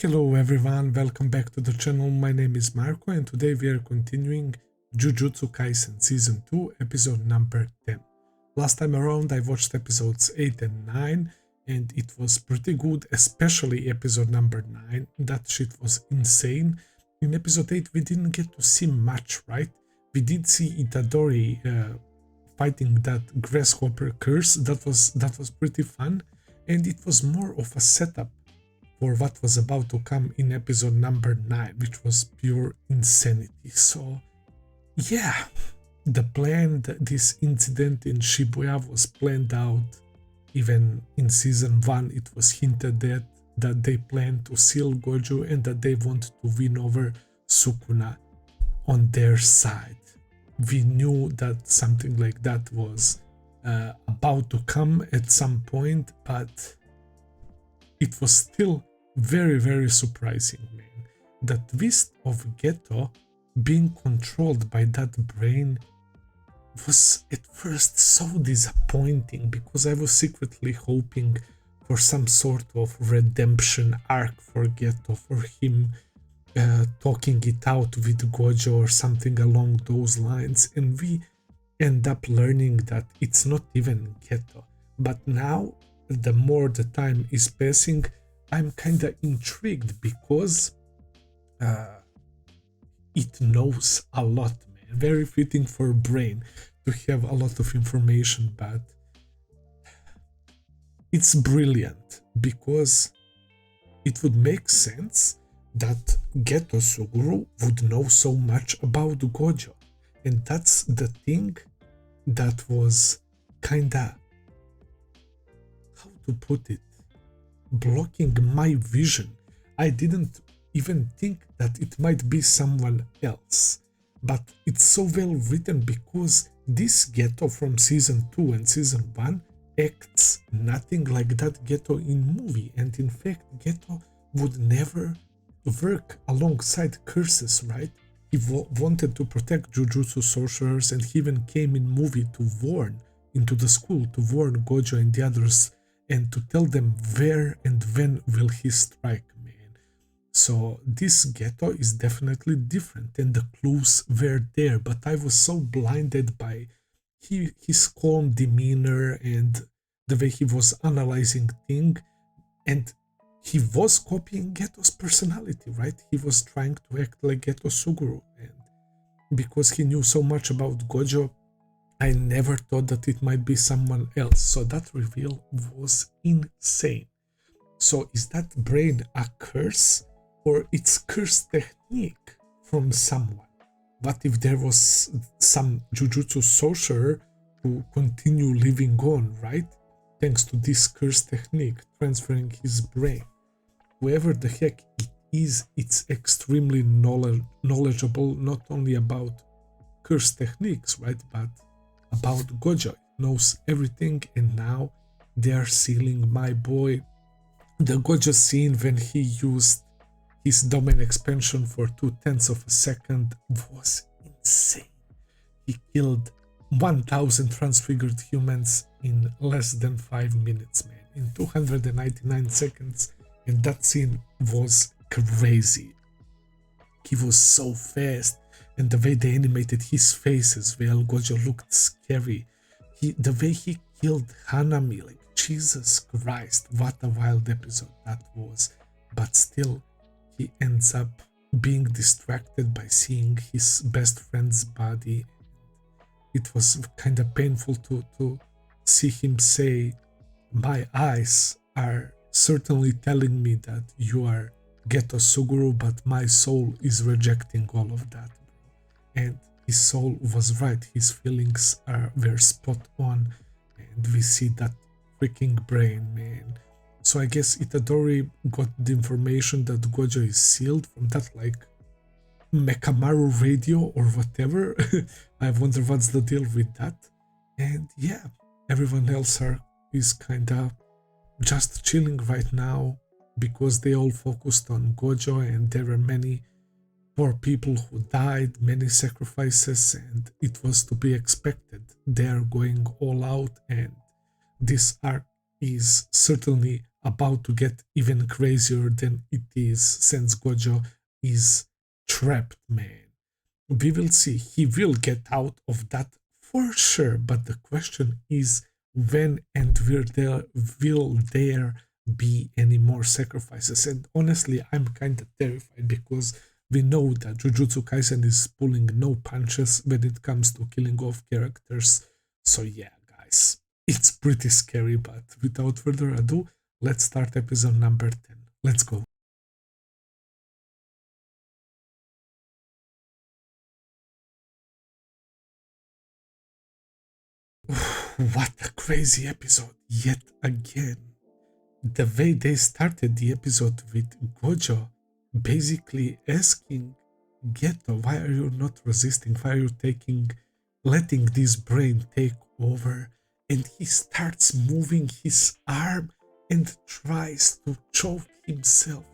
Hello everyone, welcome back to the channel. My name is Marco and today we are continuing Jujutsu Kaisen Season 2 episode number 10. Last time around I watched episodes 8 and 9 and it was pretty good, especially episode number 9. That shit was insane. In episode 8 we didn't get to see much, right? We did see Itadori fighting that grasshopper curse. That was pretty fun, and it was more of a setup for what was about to come in episode number 9, which was pure insanity. So yeah, this incident in Shibuya was planned out. Even in season 1 it was hinted that they plan to seal Gojo and that they want to win over Sukuna on their side. We knew that something like that was about to come at some point, but it was still very surprising, man. The twist of Geto being controlled by that brain was at first so disappointing because I was secretly hoping for some sort of redemption arc for Geto, for him talking it out with Gojo or something along those lines, and we end up learning that it's not even Geto. But now, the more the time is passing, I'm kinda intrigued because it knows a lot, man. Very fitting for a brain to have a lot of information, but it's brilliant because it would make sense that Geto Suguru would know so much about Gojo. And that's the thing that was kinda, how to put it, blocking my vision. I didn't even think that it might be someone else. But it's so well written because this Geto from season 2 and season 1 acts nothing like that Geto in movie. And in fact, Geto would never work alongside curses, right? He wanted to protect Jujutsu sorcerers, and he even came in movie to warn into the school, to warn Gojo and the others, and to tell them where and when will he strike, man. So this Geto is definitely different, and the clues were there, but I was so blinded by his calm demeanor and the way he was analyzing things, and he was copying Geto's personality, right? He was trying to act like Geto Suguru, and because he knew so much about Gojo, I never thought that it might be someone else. So that reveal was insane. So is that brain a curse, or it's curse technique from someone? What if there was some Jujutsu sorcerer who continue living on, right? Thanks to this curse technique, transferring his brain. Whoever the heck it is, it's extremely knowledgeable, not only about curse techniques, right, but about Gojo. It knows everything, and now they are sealing my boy. The Gojo scene when he used his domain expansion for 0.2 of a second was insane. He killed 1000 transfigured humans in less than 5 minutes, man, in 299 seconds. And that scene was crazy. He was so fast, and the way they animated his face as well, Gojo looked scary. The way he killed Hanami, like, Jesus Christ, what a wild episode that was. But still, he ends up being distracted by seeing his best friend's body. It was kind of painful to see him say, "My eyes are certainly telling me that you are Geto Suguru, but my soul is rejecting all of that." And his soul was right, his feelings were spot on, and we see that freaking brain, man. So I guess Itadori got the information that Gojo is sealed from that, like, Mekamaru radio or whatever. I wonder what's the deal with that. And yeah, everyone else is kinda just chilling right now because they all focused on Gojo, and there were many poor people who died, many sacrifices, and it was to be expected. They are going all out, and this arc is certainly about to get even crazier than it is, since Gojo is trapped, man. We will see. He will get out of that for sure, but the question is when and will there be any more sacrifices? And honestly, I'm kind of terrified because we know that Jujutsu Kaisen is pulling no punches when it comes to killing off characters. So yeah, guys, it's pretty scary, but without further ado, let's start episode number 10. Let's go. What a crazy episode, yet again. The way they started the episode with Gojo basically asking Geto, why are you not resisting? Why are you letting this brain take over? And he starts moving his arm and tries to choke himself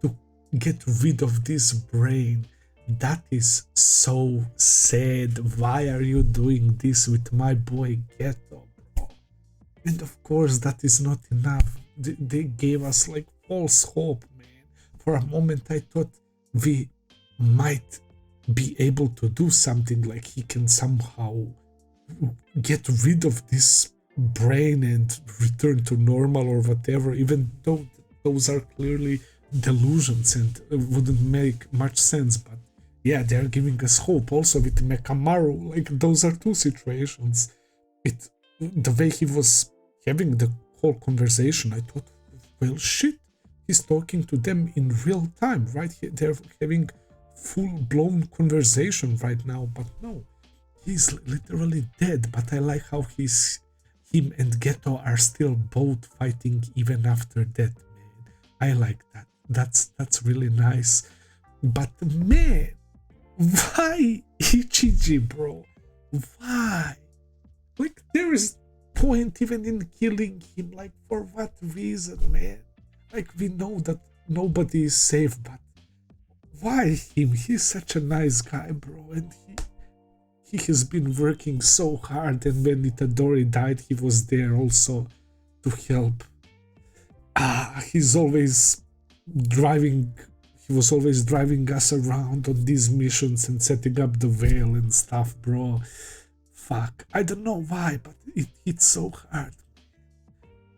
to get rid of this brain. That is so sad. Why are you doing this with my boy Geto? And of course, that is not enough. They gave us like false hope, man. For a moment, I thought we might be able to do something, like he can somehow get rid of this brain and return to normal or whatever, even though those are clearly delusions and wouldn't make much sense. But yeah, they're giving us hope also with Mekamaru. Like, those are two situations. The way he was having the whole conversation, I thought, well, shit, he's talking to them in real time, right? They're having full-blown conversation right now, but no, he's literally dead. But I like how him and Geto are still both fighting even after death, man. I like that. That's really nice. But man, why Ichiji, bro? Why? Like, there is point even in killing him. Like, for what reason, man? Like, we know that nobody is safe, but why him? He's such a nice guy, bro, and he has been working so hard, and when Itadori died, he was there also to help. He's always driving he was always driving us around on these missions and setting up the veil and stuff, bro. Fuck, I don't know why, but it hits so hard,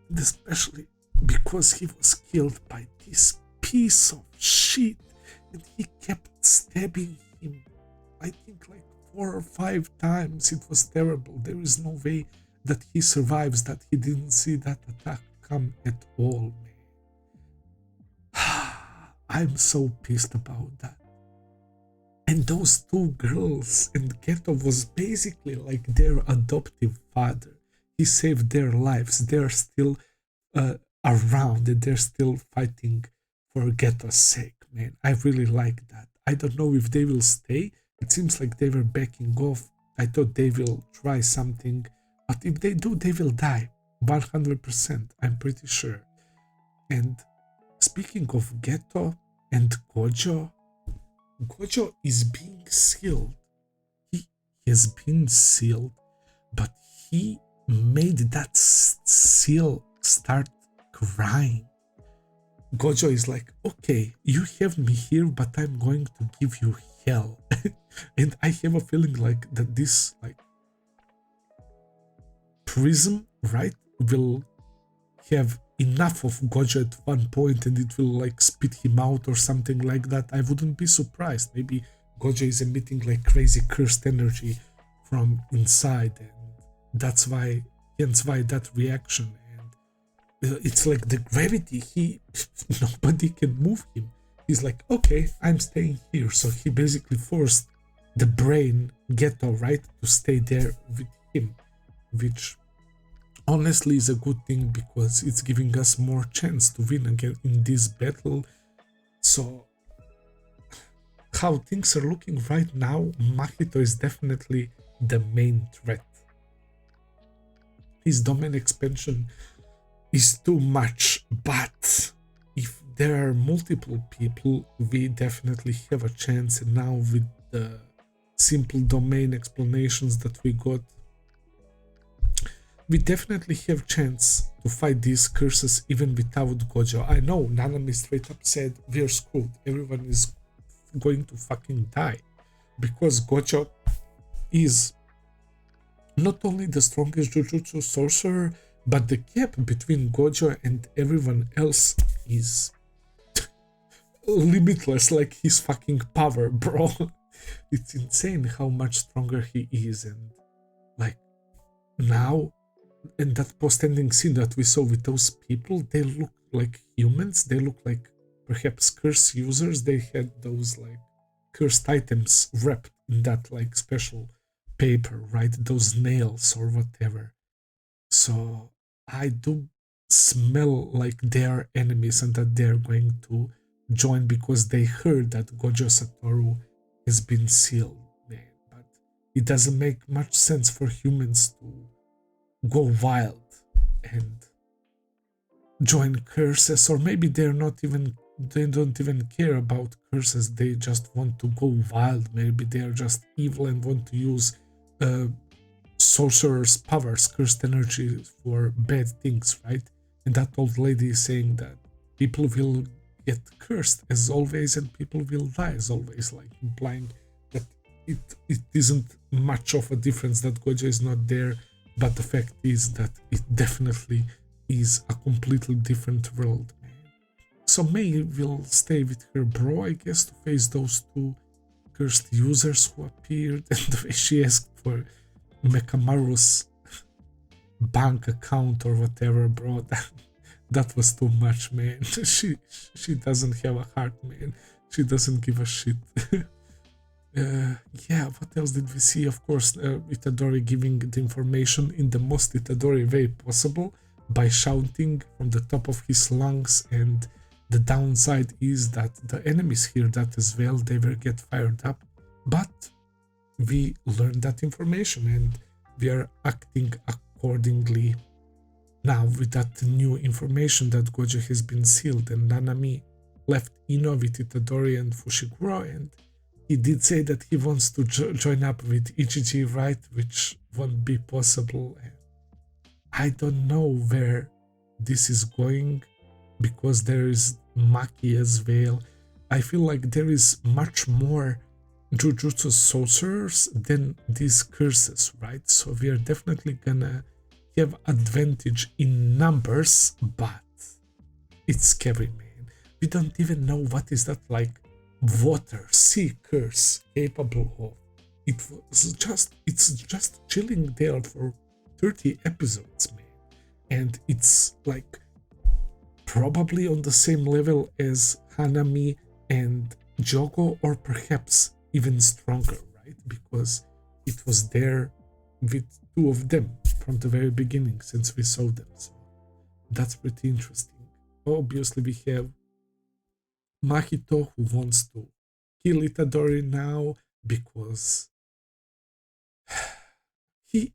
and especially because he was killed by this piece of shit, and he kept stabbing him, I think like 4 or 5 times. It was terrible. There is no way that he survives, that he didn't see that attack come at all, man. I'm so pissed about that. And those two girls, and Geto was basically like their adoptive father. He saved their lives. They're still around, and they're still fighting for Geto's sake, man. I really like that. I don't know if they will stay. It seems like they were backing off. I thought they will try something, but if they do, they will die. 100%, I'm pretty sure. And speaking of Geto and Gojo, Gojo is being sealed. He has been sealed, but he made that seal start crying. Gojo is like, okay, you have me here, but I'm going to give you hell. And I have a feeling like that this like prism, right, will have enough of Gojo at one point and it will like spit him out or something like that. I wouldn't be surprised. Maybe Gojo is emitting like crazy cursed energy from inside, and hence why that reaction. And it's like the gravity, nobody can move him. He's like, okay, I'm staying here. So he basically forced the brain, Geto, right, to stay there with him, which honestly is a good thing because it's giving us more chance to win again in this battle. So how things are looking right now, Mahito is definitely the main threat. His domain expansion is too much, but if there are multiple people, we definitely have a chance. And now with the simple domain explanations that we got, we definitely have chance to fight these curses even without Gojo. I know Nanami straight up said we're screwed. Everyone is going to fucking die because Gojo is not only the strongest Jujutsu sorcerer, but the gap between Gojo and everyone else is limitless, like his fucking power, bro. It's insane how much stronger he is, and like now, in that post-ending scene that we saw with those people, they look like humans, they look like perhaps curse users. They had those like cursed items wrapped in that like special paper, right? Those nails or whatever. So I do smell like they are enemies and that they're going to join because they heard that Gojo Satoru has been sealed, man. But it doesn't make much sense for humans to go wild and join curses, or maybe they don't even care about curses. They just want to go wild. Maybe they are just evil and want to use sorcerer's powers, cursed energy for bad things, right? And that old lady is saying that people will get cursed as always and people will die as always, like implying that it isn't much of a difference that Gojo is not there, but the fact is that it definitely is a completely different world, man. So Mei will stay with her bro, I guess, to face those two cursed users who appeared, and the way she asked for Mekamaru's bank account or whatever, bro, that was too much, man. She doesn't have a heart, man. She doesn't give a shit. Yeah, what else did we see? Of course, Itadori giving the information in the most Itadori way possible by shouting from the top of his lungs, and the downside is that the enemies hear that as well. They will get fired up, but we learned that information and we are acting accordingly now with that new information that Gojo has been sealed and Nanami left Ino with Itadori and Fushiguro, and he did say that he wants to join up with Ichiji, right? Which won't be possible. I don't know where this is going because there is Maki as well. I feel like there is much more Jujutsu sorcerers than these curses, right? So we are definitely gonna have advantage in numbers, but it's scary, man. We don't even know what is that like water sea curse capable of. It's just chilling there for 30 episodes, man, and it's like probably on the same level as Hanami and Jogo, or perhaps even stronger, right? Because it was there with two of them from the very beginning since we saw them. So that's pretty interesting. Obviously, we have Mahito who wants to kill Itadori now because he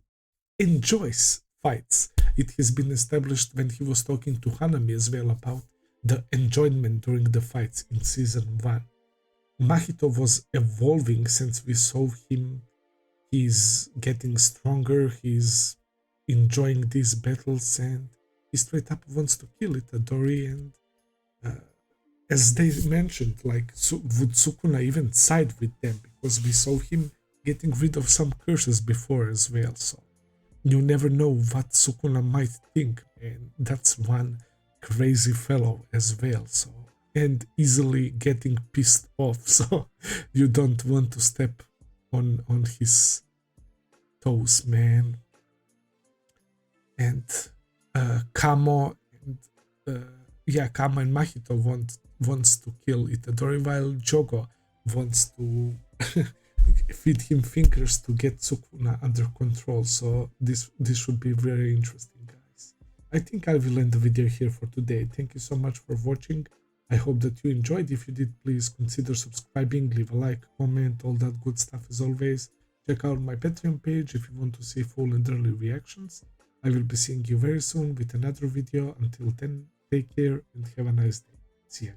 enjoys fights. It has been established when he was talking to Hanami as well about the enjoyment during the fights in season 1. Mahito was evolving since we saw him. He's getting stronger, he's enjoying these battles, and he straight up wants to kill Itadori. And as they mentioned, like, would Sukuna even side with them? Because we saw him getting rid of some curses before as well, so you never know what Sukuna might think, and that's one crazy fellow as well, so, and easily getting pissed off, so you don't want to step on his toes, man. And Kamo and Kamo and Mahito wants to kill Itadori, while Jogo wants to feed him fingers to get Sukuna under control. So this should be very interesting, guys. I think I will end the video here for today. Thank you so much for watching. I hope that you enjoyed. If you did, please consider subscribing, leave a like, comment, all that good stuff as always. Check out my Patreon page if you want to see full and early reactions. I will be seeing you very soon with another video. Until then, take care and have a nice day. See ya.